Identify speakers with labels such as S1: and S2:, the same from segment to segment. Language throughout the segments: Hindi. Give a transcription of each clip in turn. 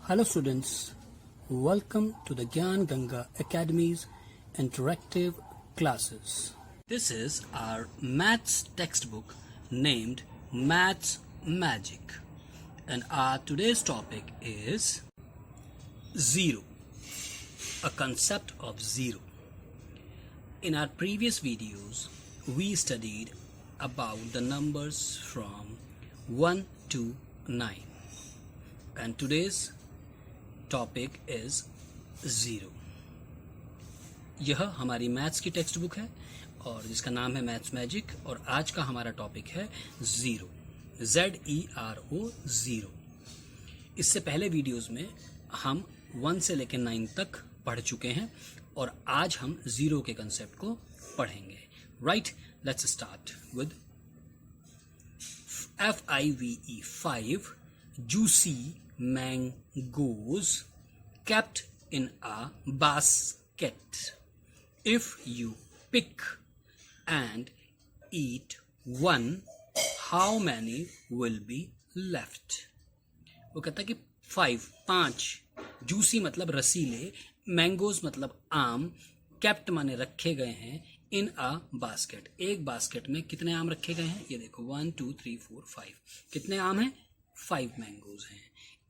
S1: Hello students, welcome to the Gyan Ganga Academy's interactive classes. This is our maths textbook named Maths Magic, and our today's topic is zero, a concept of zero. In our previous videos, we studied about the numbers from 1 to 9, and today's topic is zero. यह हमारी मैथ्स की टेक्स्ट बुक है और जिसका नाम है मैथ्स मैजिक, और आज का हमारा टॉपिक है ज़ीरो, ZERO, ज़ीरो। इससे पहले वीडियोस में हम 1 से लेकर 9 तक पढ़ चुके हैं और आज हम ज़ीरो के कंसेप्ट को पढ़ेंगे। Right, let's start with FIVE, 5 juicy mangoes kept in a basket. If you pick and eat one, how many will be left? वो कहता है कि 5 जूसी मतलब रसीले, मैंगोज मतलब आम, केप्ट माने रखे गए हैं, इन अ बास्केट, एक बास्केट में कितने आम रखे गए हैं? ये देखो 1 2 3 4 5, कितने आम हैं? 5 मैंगोज हैं।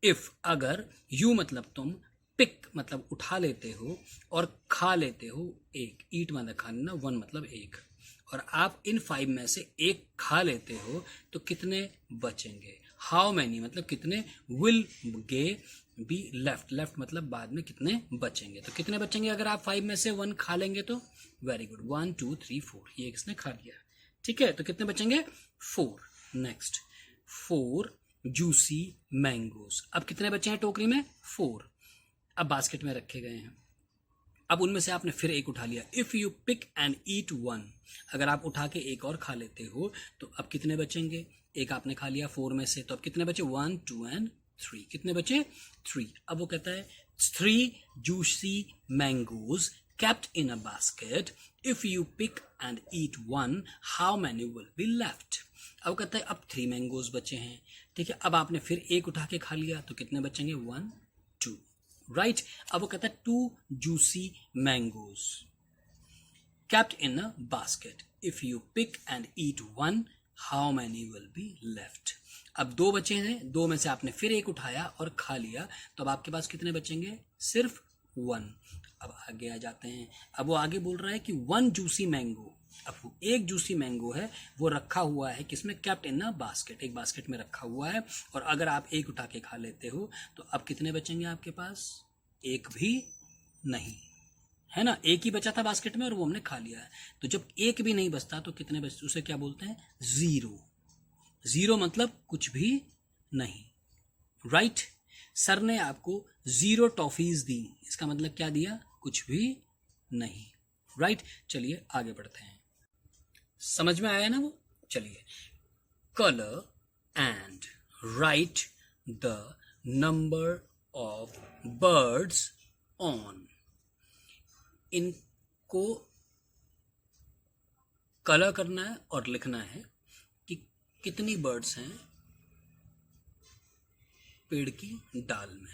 S1: इफ अगर, यू मतलब तुम, पिक मतलब उठा लेते हो और खा लेते हो एक, ईट मतलब खाना, 1 मतलब एक, और आप इन 5 में से एक खा लेते हो तो कितने बचेंगे? हाउ मैनी मतलब कितने, विल गे बी लेफ्ट, लेफ्ट मतलब बाद में कितने बचेंगे, तो कितने बचेंगे अगर आप 5 में से 1 खा लेंगे तो? वेरी गुड, 1 2 3 4, ये किसने खा लिया, ठीक है, तो कितने बचेंगे? 4। नेक्स्ट, 4 जूसी मैंगोस, अब कितने बचे हैं टोकरी में? 4, अब बास्केट में रखे गए हैं। अब उनमें से आपने फिर एक उठा लिया। If you pick and eat 1, अगर आप उठा के एक और खा लेते हो तो अब कितने बचेंगे? एक आपने खा लिया 4 में से, तो अब कितने बचे? 1 2 एंड 3, कितने बचे? 3। अब वो कहता है 3 juicy mangoes kept in a basket, if you pick and eat 1, how many will be left? अब कहता है अब 3 मैंगोज बचे हैं, ठीक है, अब आपने फिर एक उठा के खा लिया तो कितने बचेंगे? 1 2, राइट। अब वो कहता है 2 juicy mangoes kept in a basket, if you pick and eat 1, how many will be left? अब 2 बचे हैं, 2 में से आपने फिर एक उठाया और खा लिया, तो अब आपके पास कितने बचेंगे? सिर्फ 1। अब आगे आ जाते हैं। अब वो आगे बोल रहा है कि 1 जूसी मैंगो, अब वो एक जूसी मैंगो है, वो रखा हुआ है किसमें? केप्ट इन अ बास्केट, एक बास्केट में रखा हुआ है, और अगर आप एक उठा के खा लेते हो तो अब कितने बचेंगे आपके पास? एक भी नहीं, है ना, एक ही बचा था बास्केट में और वो हमने खा लिया है। तो जब एक भी नहीं बचता तो कितने बचते? उसे क्या बोलते हैं? ज़ीरो। ज़ीरो मतलब कुछ भी नहीं, राइट। सर ने आपको 0 टॉफीज दी, इसका मतलब क्या दिया? कुछ भी नहीं, राइट। चलिए आगे बढ़ते हैं, समझ में आया ना वो? चलिए, colour and right the number of birds on. इनको कलर करना है और लिखना है कि कितनी बर्ड्स हैं पेड़ की डाल में,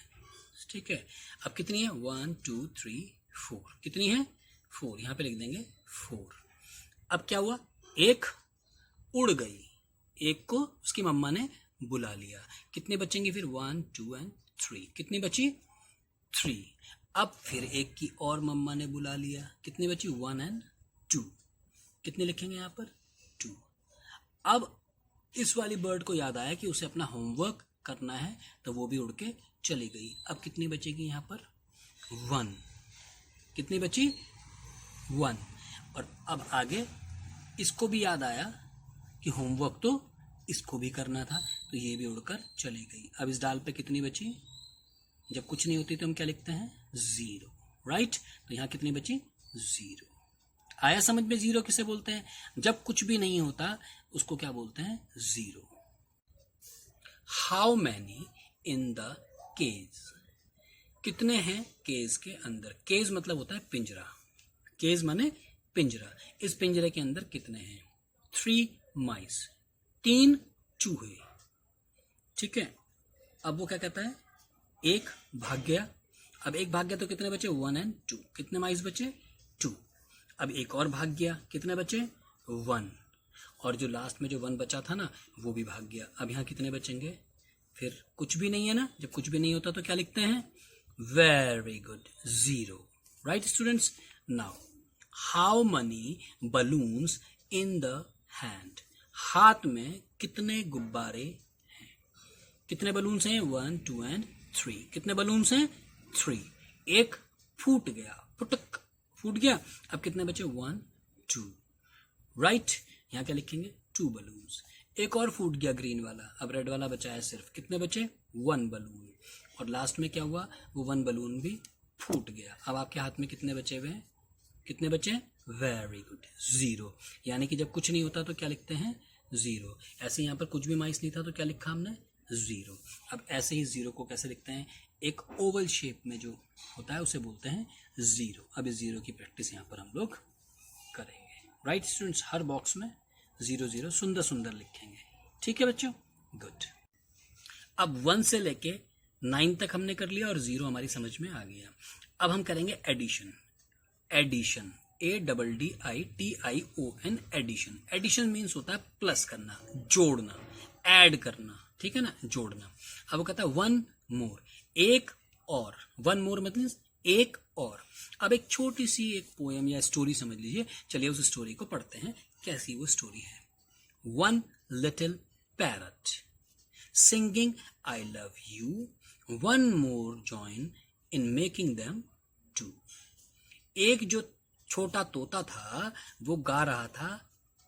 S1: ठीक है। अब कितनी है? 1 2 3 4, कितनी है? 4, यहां पे लिख देंगे 4। अब क्या हुआ? एक उड़ गई, एक को उसकी मम्मा ने बुला लिया, कितने बचेंगे फिर? 1 2 एंड 3, कितनी बची? 3। अब फिर एक की और मम्मा ने बुला लिया, कितनी बची? 1 एंड 2, कितने लिखेंगे यहाँ पर? 2। अब इस वाली बर्ड को याद आया कि उसे अपना होमवर्क करना है, तो वो भी उड़ के चली गई। अब कितनी बचेगी यहाँ पर? 1, कितनी बची? 1। और अब आगे इसको भी याद आया कि होमवर्क तो इसको भी करना था, तो ये भी उड़कर चली गई। अब इस डाल पे कितनी बची? जब कुछ नहीं होती तो हम क्या लिखते हैं? 0, राइट। तो यहाँ कितनी बची? 0। आया समझ में? 0 किसे बोलते हैं? जब कुछ भी नहीं होता उसको क्या बोलते हैं? 0। How many in the cage, कितने हैं केज के अंदर? केज मतलब होता है पिंजरा, केज माने पिंजरा। इस पिंजरे के अंदर कितने हैं? 3 माइस, 3 चूहे, ठीक है। अब वो क्या कहता है? एक भाग गया, अब एक भाग गया तो कितने बचे 1 and 2, कितने माइस बचे 2। अब एक और भाग गया, कितने बचे 1, और जो लास्ट में जो 1 बचा था ना वो भी भाग गया। अब यहाँ कितने बचेंगे, फिर कुछ भी नहीं है ना, जब कुछ भी नहीं होता तो क्या लिखते हैं, very good, 0। Right students, now how many balloons in the hand, हाथ में कितने गुब्बारे हैं, कितने बलून्स हैं 1 2 and 3, कितने बलून्स हैं 3। एक फूट गया, पुटक फूट गया, अब कितने बचे 1 2, राइट, यहाँ क्या लिखेंगे 2 बलून्स। एक और फूट गया ग्रीन वाला, अब रेड वाला बचा है सिर्फ, कितने बचे 1 बलून, और लास्ट में क्या हुआ, वो 1 बलून भी फूट गया। अब आपके हाथ में कितने बचे हुए हैं, कितने बचे, वेरी गुड, 0। यानी कि जब कुछ नहीं होता तो क्या लिखते हैं 0। ऐसे यहाँ पर कुछ भी माइस नहीं था तो क्या लिखा हमने 0। अब ऐसे ही 0 को कैसे लिखते हैं, एक ओवल शेप में जो होता है उसे बोलते हैं 0। अब इस 0 की प्रैक्टिस यहाँ पर हम लोग करेंगे। राइट स्टूडेंट्स, हर बॉक्स में 0 0 सुंदर सुंदर लिखेंगे, ठीक है बच्चों, गुड। अब 1 से लेके 9 तक हमने कर लिया और 0 हमारी समझ में आ गया। अब हम करेंगे addition, addition ADDITION, addition. Addition means होता है प्लस करना, जोड़ना, ऐड करना, ठीक है ना, जोड़ना। अब वो कहता है 1 मोर, एक और, 1 मोर मतलब एक और। अब एक छोटी सी एक पोएम या स्टोरी समझ लीजिए, चलिए उस स्टोरी को पढ़ते हैं, कैसी वो स्टोरी है। 1 little parrot singing I love you, 1 more join in making them 2। एक जो छोटा तोता था वो गा रहा था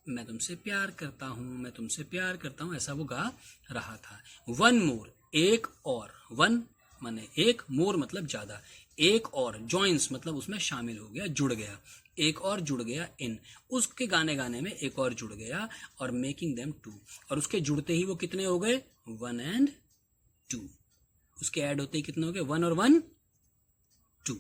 S1: मैं तुमसे प्यार करता हूं, मैं तुमसे प्यार करता हूं, ऐसा वो गा रहा था। 1 मोर, एक और, 1 माने एक, मोर मतलब ज्यादा, एक और, जॉइंस मतलब उसमें शामिल हो गया, जुड़ गया, एक और जुड़ गया इन, उसके गाने गाने में एक और जुड़ गया, और मेकिंग देम 2, और उसके जुड़ते ही वो कितने हो गए 1 and 2, उसके ऐड होते ही कितने हो गए 1 और 1 2,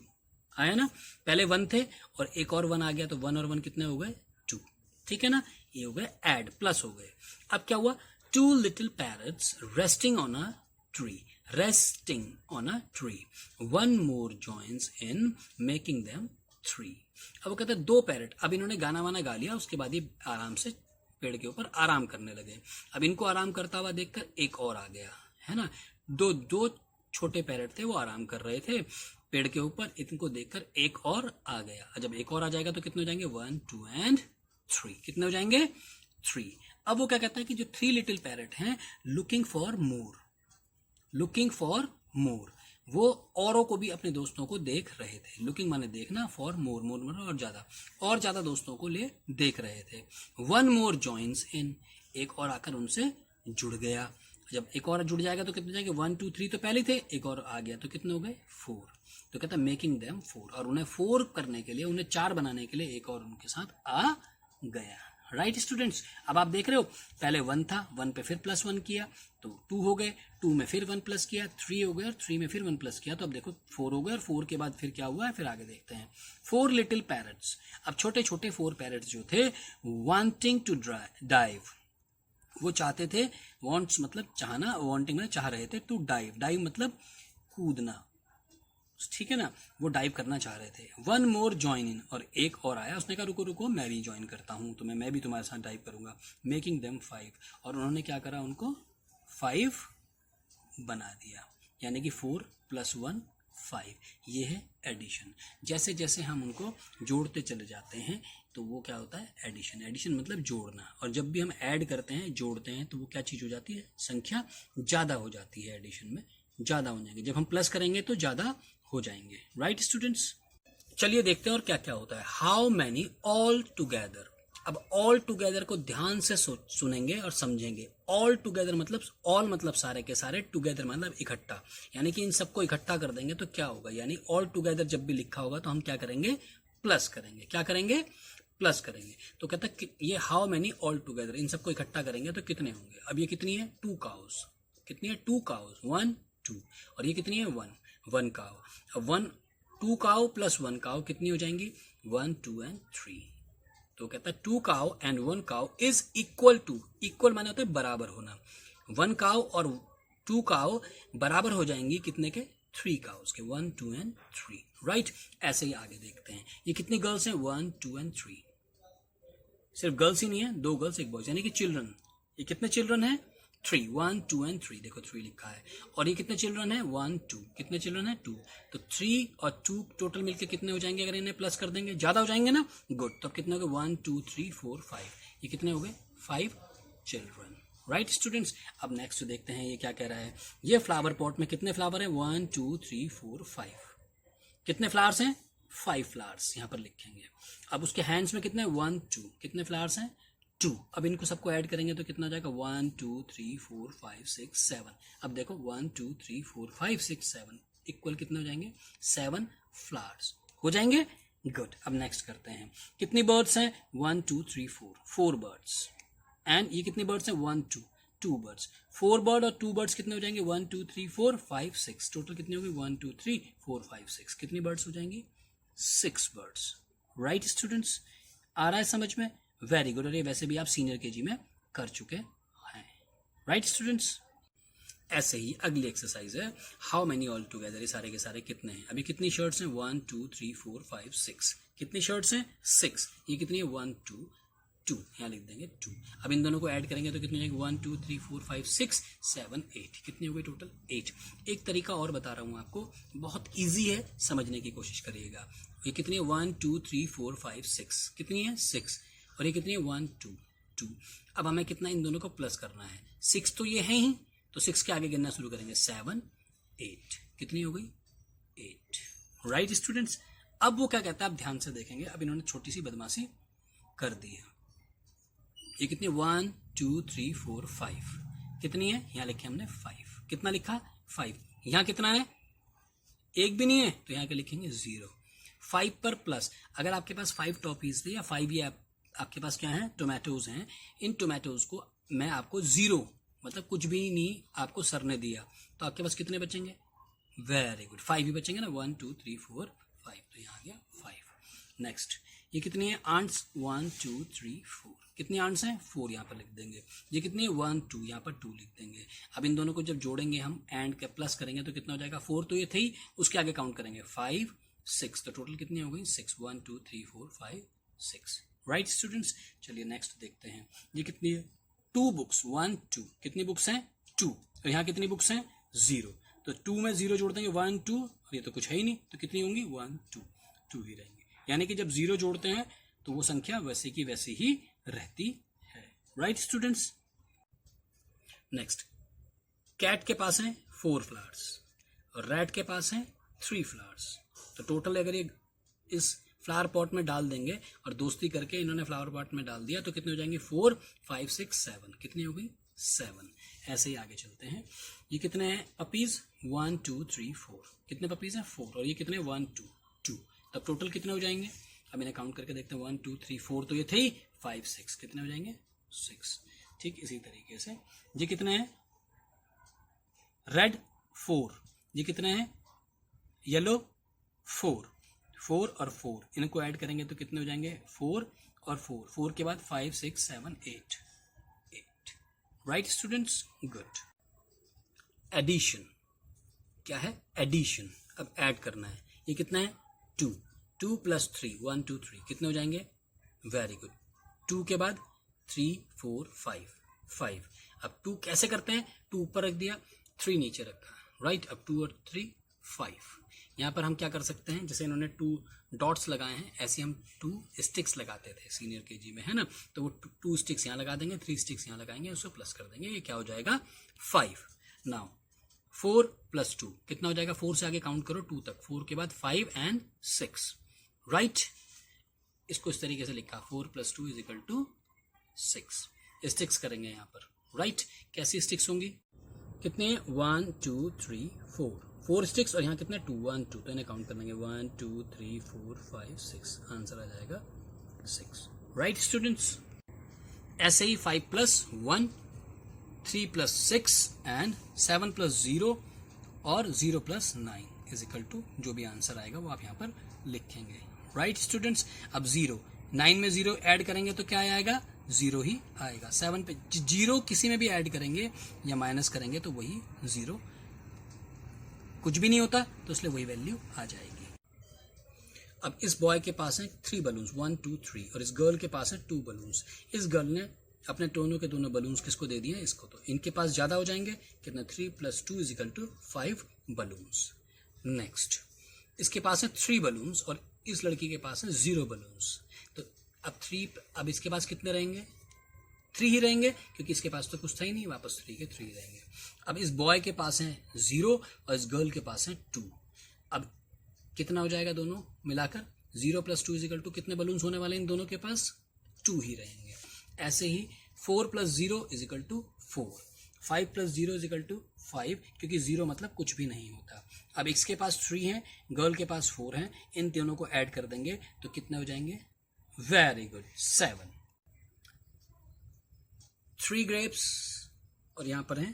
S1: आया ना, पहले 1 थे और एक और 1 आ गया तो 1 और 1 कितने हो गए 2, ठीक है ना, ये हो गए ऐड, प्लस हो गए। अब क्या हुआ, 2 little parrots resting on a tree, resting on a tree, 1 more joins in making them 3। अब वो कहते हैं 2 पैरट, अब इन्होंने गाना वाना गा लिया, उसके बाद ये आराम से पेड़ के ऊपर आराम करने लगे। अब इनको आराम करता हुआ देखकर एक और आ गया, है ना, दो छोटे पैरट थे वो आराम कर रहे थे पेड़ के ऊपर, इनको देखकर एक और आ गया। जब एक और आ जाएगा तो कितने हो जाएंगे 1 2 and 3, कितने हो जाएंगे 3। अब वो क्या कहता है कि जो 3 लिटिल पैरट हैं looking for more, looking for more, वो औरों को भी अपने दोस्तों को देख रहे थे, लुकिंग माने देखना, फॉर मोर, मोर माने और ज्यादा दोस्तों को ले देख रहे थे। 1 मोर जॉइन्स इन, एक और आकर उनसे जुड़ गया। जब एक और जुड़ जाएगा तो कितने जाएंगे 1 2 3 तो पहले थे, एक और आ गया तो कितने हो गए 4। तो कहता है मेकिंग देम 4, और उन्हें 4 करने के लिए, उन्हें 4 बनाने के लिए एक और उनके साथ आ गया। राइट स्टूडेंट्स, अब आप देख रहे हो पहले 1 था, 1 पे फिर +1 किया तो 2 हो गए, 2 में फिर 1 प्लस किया 3 हो गए, और 3 में फिर 1 प्लस किया तो अब देखो 4 हो गए, और 4 के बाद फिर क्या हुआ है, फिर आगे देखते हैं। 4 लिटिल पैरट्स, अब छोटे छोटे 4 पैरट्स जो थे वांटिंग टू डाइव, वो चाहते थे, वांट्स मतलब चाहना, वांटिंग मतलब चाह रहे थे, टू डाइव, डाइव मतलब कूदना, ठीक है ना, वो डाइव करना चाह रहे थे। 1 मोर जॉइन इन, और एक और आया, उसने कहा रुको रुको मैं भी ज्वाइन करता हूं, तो मैं भी तुम्हारे साथ डाइव करूंगा। मेकिंग देम 5, और उन्होंने क्या करा, उनको 5 बना दिया, यानी कि 4 + 1 5, ये है एडिशन। जैसे जैसे हम उनको जोड़ते चले जाते हैं तो वो क्या होता है एडिशन, एडिशन मतलब जोड़ना, और जब भी हम ऐड करते हैं, जोड़ते हैं, तो वो क्या चीज हो जाती है, संख्या ज्यादा हो जाती है, एडिशन में ज्यादा हो जाएंगे, जब हम प्लस करेंगे तो ज्यादा हो जाएंगे। राइट स्टूडेंट्स, चलिए देखते हैं और क्या क्या होता है। हाउ मैनी ऑल टुगेदर, अब ऑल टुगेदर को ध्यान से सुनेंगे और समझेंगे। ऑल टुगेदर मतलब, ऑल मतलब सारे के सारे, टुगेदर मतलब इकट्ठा, यानी कि इन सबको इकट्ठा कर देंगे तो क्या होगा, यानी ऑल टुगेदर जब भी लिखा होगा तो हम क्या करेंगे, प्लस करेंगे, क्या करेंगे, प्लस करेंगे। तो कहता है ये हाउ मैनी ऑल टुगेदर, इन सबको इकट्ठा करेंगे तो कितने होंगे। अब ये कितनी है 2 काउस, कितनी है 2 काउस, 1 2, और ये कितनी है 1 काउ। अब 2 काउ + 1 काउ कितनी हो जाएंगी 1 2 and 3। तो कहता है 2 cow and 1 cow is equal to, equal माने होता है बराबर होना, 1 काउ और 2 काउ बराबर हो जाएंगी कितने के 3 cows के 1 2 and 3 राइट। ऐसे ही आगे देखते हैं, ये कितनी गर्ल्स हैं 1 2 and 3, सिर्फ गर्ल्स ही नहीं है, 2 गर्ल्स 1 बॉयज यानी कि चिल्ड्रन। ये कितने चिल्ड्रन है 3 1 2 and 3, देखो 3 लिखा है। और ये कितने चिल्ड्रन है 1 2, कितने चिल्ड्रन है 2, तो 3 और 2 टोटल मिलके कितने हो जाएंगे अगर इन्हें प्लस कर देंगे, ज्यादा हो जाएंगे ना, गुड। तो अब कितने हो गए 1 2 3 4 5, ये कितने हो गए 5 चिल्ड्रन राइट स्टूडेंट्स। अब नेक्स्ट देखते हैं ये क्या कह रहा है, ये फ्लावर पॉट में कितने फ्लावर है 1 2 3 4 5, कितने फ्लावर्स हैं 5 फ्लावर्स यहाँ पर लिखेंगे। अब उसके हैंड्स में कितने 1 2, कितने फ्लावर्स हैं 2। अब इनको सबको ऐड करेंगे तो कितना हो जाएगा 1 2 3 4 5 6 7। अब देखो 1 2 3 4 5 6 7 इक्वल कितने हो जाएंगे 7 फ्लावर्स हो जाएंगे, गुड। अब नेक्स्ट करते हैं, कितनी बर्ड्स हैं 1 2 3 4, 4 बर्ड्स। एंड ये कितनी बर्ड्स हैं 1 2, 2 बर्ड्स। 4 बर्ड और 2 बर्ड्स कितने हो जाएंगे 1 2 3 4 5 6, टोटल कितनी होगी 1 2 3 4 5 6, कितनी बर्ड्स हो जाएंगी 6 बर्ड्स राइट स्टूडेंट्स। आ रहा है समझ में, वेरी गुड। और ये वैसे भी आप सीनियर केजी में कर चुके हैं राइट स्टूडेंट्स। ऐसे ही अगली एक्सरसाइज है, हाउ मेनी ऑल टुगेदर, ये सारे के सारे कितने हैं, अभी कितनी शर्ट्स हैं 1 2 3 4 5 6, कितनी शर्ट्स हैं 6, ये कितनी है 1 2 2, यहाँ लिख देंगे 2। अब इन दोनों को ऐड करेंगे तो कितनी हो जाएगी 1 2 3 4 5 6 7 8, कितनी हो गई टोटल 8। एक तरीका और बता रहा हूँ आपको, बहुत इजी है, समझने की कोशिश करिएगा। ये कितनी है 1 2 3 4 5 6, कितनी है 6, और ये कितनी है 1 2 2। अब हमें कितना इन दोनों को प्लस करना है, 6 तो ये है ही, तो 6 के आगे गिनना शुरू करेंगे 7 8, कितनी हो गई 8 राइट स्टूडेंट्स। अब वो क्या कहता है आप ध्यान से देखेंगे, अब इन्होंने छोटी सी बदमाशी कर दी है। ये कितनी 1 2 3 4 5, कितनी है यहाँ लिखे हमने 5, कितना लिखा 5, यहाँ कितना है एक भी नहीं है तो यहाँ के लिखेंगे 0। 5 पर प्लस, अगर आपके पास 5 टॉफीज थे या 5 ये आपके पास क्या है टोमेटोज हैं, इन टोमेटोज को मैं आपको 0 मतलब कुछ भी नहीं आपको सर ने दिया, तो आपके पास कितने बचेंगे वेरी गुड 5 ही बचेंगे ना 1 2 3 4 5, तो यहाँ आ गया 5। नेक्स्ट ये कितनी है आंट्स 1 2 3 4, कितनी आंट्स हैं 4, यहाँ पर लिख देंगे। ये कितनी है 1 2, यहाँ पर 2 लिख देंगे। अब इन दोनों को जब जोड़ेंगे हम एंड के प्लस करेंगे तो कितना हो जाएगा 4, तो ये थे ही, उसके आगे काउंट करेंगे 5 6, तो टोटल कितनी हो गई 6 1 2 3 4 5 6 राइट स्टूडेंट्स। चलिए नेक्स्ट देखते हैं, ये कितनी है 2 बुक्स 1 2, कितनी बुक्स हैं 2, और यहाँ कितनी बुक्स हैं 0, तो 2 में 0 जोड़ देंगे 1 2, और ये तो कुछ है ही नहीं, तो कितनी होंगी 1 2 2 ही रहेंगे। यानी कि जब 0 जोड़ते हैं तो वो संख्या वैसे की वैसी ही रहती है राइट स्टूडेंट्स। नेक्स्ट कैट के पास है 4 फ्लावर्स और रैट के पास है 3 फ्लावर्स, तो टोटल अगर ये इस फ्लावर पॉट में डाल देंगे और दोस्ती करके इन्होंने फ्लावर पॉट में डाल दिया तो कितने हो जाएंगे 4 5 6 7, कितनी हो गई 7। ऐसे ही आगे चलते हैं, ये कितने हैं पपीज 1 2 3 4, कितने पपीज हैं 4, और ये कितने 1 2 2, तब टोटल कितने हो जाएंगे, अब इन्हें काउंट करके देखते हैं 1 2 3 4, तो ये थे 5 6, कितने हो जाएंगे 6। ठीक इसी तरीके से ये कितने हैं रेड 4, ये कितने हैं येलो 4 4 और 4, इनको ऐड करेंगे तो कितने हो जाएंगे 4 और 4, 4 के बाद 5 6 7 8 8 राइट स्टूडेंट्स गुड। एडिशन क्या है एडिशन, अब ऐड करना है, ये कितना है 2 2 प्लस 3 1 2 3, कितने हो जाएंगे वेरी गुड 2 के बाद 3 4 5 5। अब 2 कैसे करते हैं, 2 ऊपर रख दिया 3 नीचे रखा राइट, अब 2 और 3 5। यहाँ पर हम क्या कर सकते हैं, जैसे इन्होंने 2 डॉट्स लगाए हैं ऐसे हम 2 स्टिक्स लगाते थे सीनियर केजी में है ना, तो वो 2 स्टिक्स यहाँ लगा देंगे 3 स्टिक्स यहाँ लगाएंगे, उसको प्लस कर देंगे, ये क्या हो जाएगा 5। नाउ 4 प्लस 2 कितना हो जाएगा, 4 से आगे काउंट करो 2 तक, 4 के बाद 5 एंड 6 राइट। इसको इस तरीके से लिखा 4 plus 2 is equal to 6, sticks करेंगे यहाँ पर राइट। कैसी स्टिक्स होंगी, कितने 1 2 3 4 स्टिक्स, और यहाँ कितने 2 1 2, तो इन्हें काउंट कर लेंगे 1 2 3 4 5 6, आंसर आ जाएगा 6 राइट स्टूडेंट्स। ऐसे ही 5 प्लस 1 3 प्लस 6 एंड 7 प्लस 0 और 0 प्लस 9 इज इक्वल टू जो भी आंसर आएगा वो आप यहाँ पर लिखेंगे राइट स्टूडेंट्स। अब 0 9 में 0 ऐड करेंगे तो क्या आएगा 0 ही आएगा, 7 पे 0 किसी में भी ऐड करेंगे या माइनस करेंगे तो वही 0 कुछ भी नहीं होता तो इसलिए वही वैल्यू आ जाएगी। अब इस बॉय के पास है 3 बलून्स 1 2 3 और इस गर्ल के पास है 2 बलून्स। इस गर्ल ने अपने दोनों के दोनों बलून्स किसको दे दिए, इसको। तो इनके पास ज्यादा हो जाएंगे, कितना 3 + 2 = 5 बलून्स। नेक्स्ट इसके पास है 3 बलून्स और इस लड़की के पास है 0 बलून्स। तो अब इसके पास कितने रहेंगे, 3 ही रहेंगे, क्योंकि इसके पास तो कुछ था ही नहीं, वापस 3 के 3 रहेंगे। अब इस बॉय के पास है 0 और इस गर्ल के पास है 2। अब कितना हो जाएगा दोनों मिलाकर, 0 + 2 = कितने बलून्स होने वाले इन दोनों के पास, 2 ही रहेंगे। ऐसे ही 4 + 0 = 4, 5 + 0 = 5, क्योंकि 0 मतलब कुछ भी नहीं होता। अब इसके पास 3 है, गर्ल के पास 4 है, इन दोनों को ऐड कर देंगे तो कितने हो जाएंगे, वेरी गुड 7। 3 ग्रेप्स और यहाँ पर है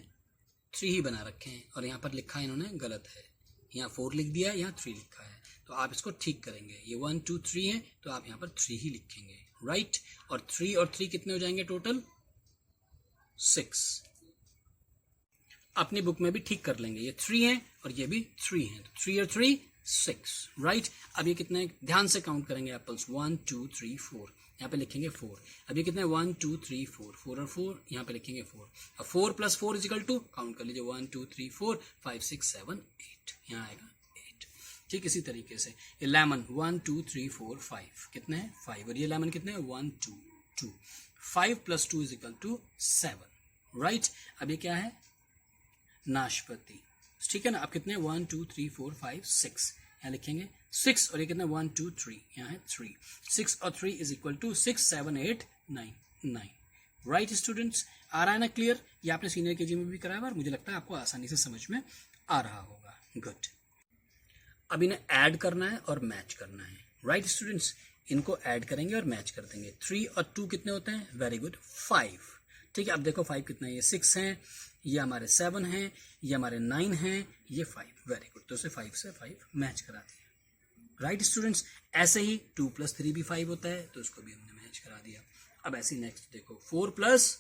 S1: 3 ही बना रखे हैं और यहाँ पर लिखा है इन्होंने गलत है, यहाँ 4 लिख दिया है, यहाँ 3 लिखा है। तो आप इसको ठीक करेंगे, ये 1 2 3 है तो आप यहाँ पर 3 ही लिखेंगे, राइट। और 3 और 3 कितने हो जाएंगे टोटल, 6। अपनी बुक में भी ठीक कर लेंगे, ये 3 है और ये भी 3 है, तो 3 और 3 6, राइट। अब ये कितने, ध्यान से काउंट करेंगे एप्पल्स, 1 2 3 4, यहाँ पे लिखेंगे 4। अब ये कितने, 1 2 3 4, 4 और 4 यहाँ पे लिखेंगे 4। अब 4 + 4 = काउंट कर लीजिए, 1 2 3 4 5 6 7 8, यहाँ आएगा 8। ठीक इसी तरीके से ये लेमन 1 2 3 4 5 कितने हैं, 5, और ये लेमन कितने हैं, 1 2 2, 5 + 2 = 7, राइट। अब ये क्या है, नाशपाती, ठीक है ना। अब कितने, 1 2 3 4 5 6, यहाँ लिखेंगे 6, और ये कितने, 1 2 3, यहाँ है 3, 6 और 3 = 6 7 8 9 9, राइट स्टूडेंट्स। आ रहा है ना क्लियर, ये आपने सीनियर केजी में भी कराया और मुझे लगता है आपको आसानी से समझ में आ रहा होगा, गुड। अब इन्हें ऐड करना है और मैच करना है, राइट स्टूडेंट्स। इनको ऐड करेंगे और मैच कर देंगे। 3 और 2 कितने होते हैं, वेरी गुड 5, ठीक है। अब देखो 5 कितना है, ये 6 है, ये हमारे 7 हैं, ये हमारे 9 हैं, ये 5, वेरी गुड। तो इसे 5 से 5 मैच करा दिया, राइट स्टूडेंट्स। ऐसे ही 2 + 3 भी 5 होता है, तो इसको भी हमने मैच करा दिया। अब ऐसे ही नेक्स्ट देखो 4 +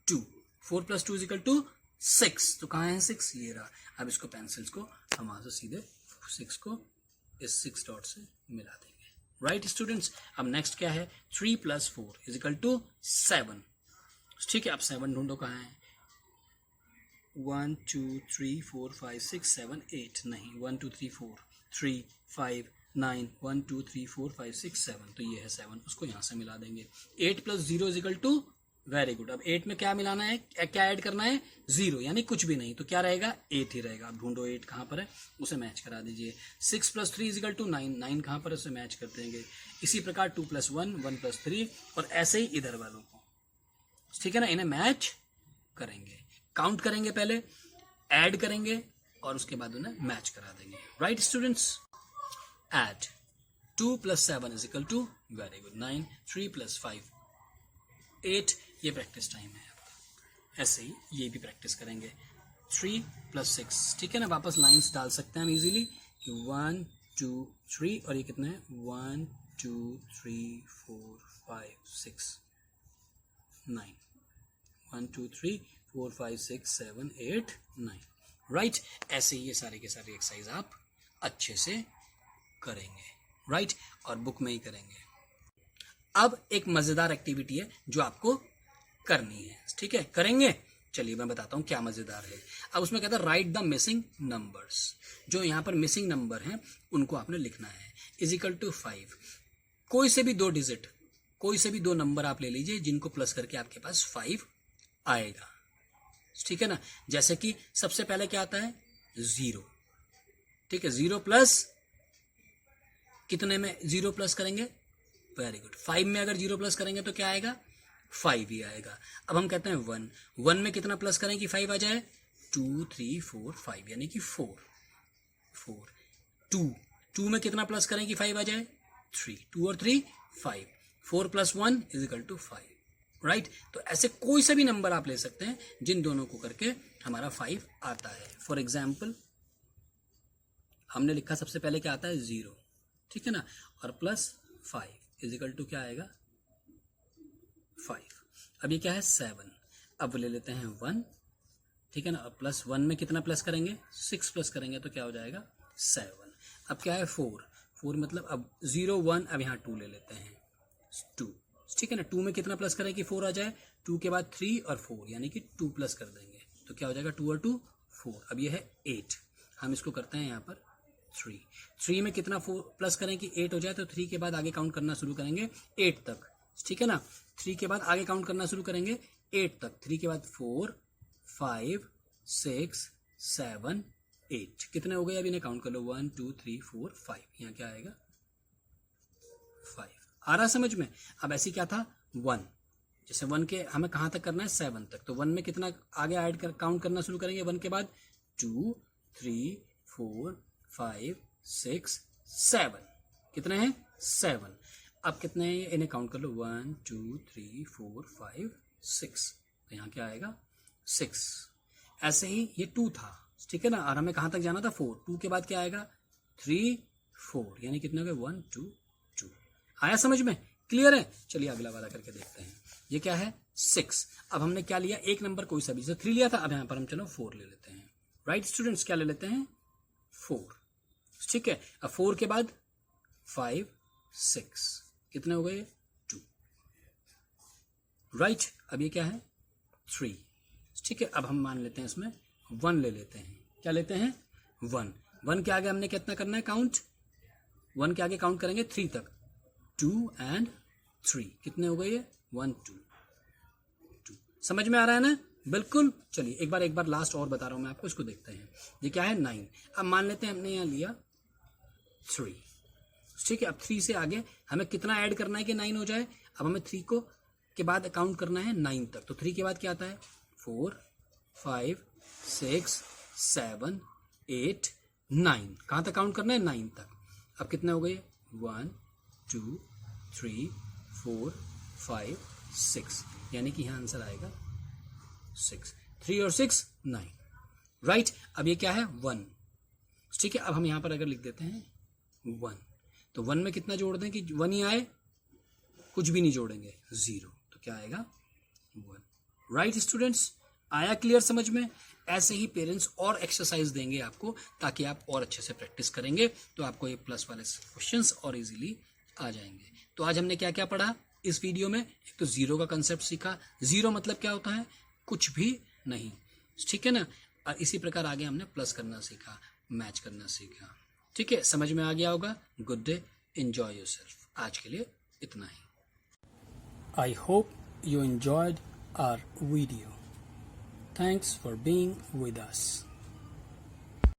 S1: 2, 4 + 2 = 6, तो कहाँ है 6, ये रहा। अब इसको पेंसिल्स को हम वहां से सीधे 6 को इस 6 डॉट से मिला देंगे, राइट स्टूडेंट्स। अब नेक्स्ट क्या है, 3 + 4 = 7, ठीक है। अब 7 ढूंढो कहाँ है, 1 2 3 4 5 6 7 8, नहीं 1 2 3 4 3 5 9, 1 2 3 4 5 6 7, तो ये है 7, उसको यहाँ से मिला देंगे। 8 + 0 = वेरी गुड। अब 8 में क्या मिलाना है, क्या ऐड करना है, 0, यानी कुछ भी नहीं, तो क्या रहेगा, 8 ही रहेगा। अब ढूंढो 8 कहाँ पर है, उसे मैच करा दीजिए। 6 + 3 = 9, 9 कहाँ पर है, उसे मैच कर देंगे। इसी प्रकार 2 + 1 1 + 3, और ऐसे ही इधर वालों को, ठीक है ना, इन्हें मैच करेंगे। काउंट करेंगे पहले, ऐड करेंगे और उसके बाद उन्हें मैच करा देंगे, right students. Add 2 + 7 = very good 9, 3 + 5 8, ये प्रैक्टिस टाइम है आपका। ऐसे ही ये भी प्रैक्टिस करेंगे, 3 + 6, ठीक है ना। वापस लाइंस डाल सकते हैं हम इजीली, 1 2 3, और ये कितना है, 1 2 3 4 5 6 9, 1 2 3 4 5 6 7 8 9, राइट। ऐसे ही ये सारे के सारे एक्सरसाइज आप अच्छे से करेंगे, राइट, और बुक में ही करेंगे। अब एक मजेदार एक्टिविटी है जो आपको करनी है, ठीक है, करेंगे। चलिए मैं बताता हूं क्या मजेदार है। अब उसमें कहता है राइट द मिसिंग नंबर्स, जो यहाँ पर मिसिंग नंबर हैं उनको आपने लिखना है, = 5। कोई से भी 2 डिजिट, कोई से भी 2 नंबर आप ले लीजिए जिनको प्लस करके आपके पास 5 आएगा, ठीक है ना। जैसे कि सबसे पहले क्या आता है, 0, ठीक है। 0 प्लस कितने में 0 प्लस करेंगे, वेरी गुड 5 में अगर 0 प्लस करेंगे तो क्या आएगा, 5 ही आएगा। अब हम कहते हैं 1, 1 में कितना प्लस करें कि 5 आ जाए, 2 3 4 5, यानी कि 4 4। 2, 2 में कितना प्लस करें कि 5 आ जाए, 3, 2 और 3 5, 4 + 1 = 5, राइट। तो ऐसे कोई सा भी नंबर आप ले सकते हैं जिन दोनों को करके हमारा 5 आता है। फॉर एग्जाम्पल हमने लिखा सबसे पहले क्या आता है, 0, ठीक है ना, और +5 = क्या आएगा, 5। अब ये क्या है, 7। अब ले लेते हैं 1, ठीक है ना। अब +1 में कितना प्लस करेंगे, 6 प्लस करेंगे तो क्या हो जाएगा 7। अब क्या है 4 मतलब अब 0 1, अब यहाँ 2 ले लेते हैं 2, ठीक है ना। 2 में कितना प्लस करें कि 4 आ जाए, 2 के बाद 3 और 4 यानी कि 2 प्लस कर देंगे तो क्या हो जाएगा 2 और 2 4। अब ये है 8, हम इसको करते हैं यहाँ पर 3 में कितना 4 प्लस करें कि 8 हो जाए, तो 3 के बाद आगे काउंट करना शुरू करेंगे 8 तक, ठीक है ना। 3 के बाद आगे काउंट करना शुरू करेंगे 8 तक, 3 के बाद 4 5 6 7 8, कितने हो गए अब इन्हें काउंट कर लो 1 2 3 4 5, यहाँ क्या आएगा 5। आ रहा समझ में। अब ऐसी क्या था 1, जैसे 1 के हमें कहाँ तक करना है 7 तक, तो 1 में कितना आगे ऐड कर काउंट करना शुरू करेंगे 1 के बाद 2 3 4 5 6 7, कितने हैं 7। अब कितने हैं इन्हें काउंट कर लो 1 2 3 4 5 6, तो यहाँ क्या आएगा 6। ऐसे ही ये 2 था, ठीक है ना, और हमें कहाँ तक जाना था 4, 2 के बाद क्या आएगा 3 4, यानी कितने हो गए 1 2 2। आया समझ में, क्लियर है। चलिए अगला वाला करके देखते हैं। ये क्या है 6। अब हमने क्या लिया, एक नंबर कोई सा भी, जैसे 3 लिया था, अब यहाँ पर हम चलो 4 ले लेते हैं। राइट स्टूडेंट्स, क्या ले लेते हैं 4, ठीक है। अब 4 के बाद 5 6, कितने हो गए 2, राइट। अब ये क्या है 3, ठीक है। अब हम मान लेते हैं इसमें 1 ले लेते हैं, क्या लेते हैं 1 के आगे हमने कितना करना है काउंट, 1 के आगे काउंट करेंगे 3 तक, 2 and 3, कितने हो गए ये 1 2 2। समझ में आ रहा है ना, बिल्कुल। चलिए एक बार लास्ट और बता रहा हूं मैं आपको, इसको देखते हैं। ये क्या है 9। अब मान लेते हैं हमने यहाँ लिया 3, ठीक है। अब 3 से आगे हमें कितना ऐड करना है कि 9 हो जाए, अब हमें 3 को के बाद काउंट करना है 9 तक, तो 3 के बाद क्या आता है 4 5 6 7 8 9, कहां तक काउंट करना है 9 तक। अब कितने हो गए 1 2 3 4 5 6, यानी कि यहाँ आंसर आएगा 6। 3 और 6 9, राइट। अब ये क्या है 1, ठीक है। अब हम यहाँ पर अगर लिख देते हैं 1, तो 1 में कितना जोड़ दें कि 1 ही आए, कुछ भी नहीं जोड़ेंगे 0, तो क्या आएगा 1, राइट स्टूडेंट्स। आया क्लियर समझ में। ऐसे ही पेरेंट्स और एक्सरसाइज देंगे आपको, ताकि आप और अच्छे से प्रैक्टिस करेंगे तो आपको ये प्लस वाले क्वेश्चंस और इजीली आ जाएंगे। तो आज हमने क्या क्या पढ़ा इस वीडियो में, एक तो 0 का कंसेप्ट सीखा, 0 मतलब क्या होता है कुछ भी नहीं, ठीक है ना। और इसी प्रकार आगे हमने प्लस करना सीखा, मैच करना सीखा, ठीक है। समझ में आ गया होगा। Good day, enjoy yourself. आज के लिए इतना ही। I hope you enjoyed our video. Thanks for being with us.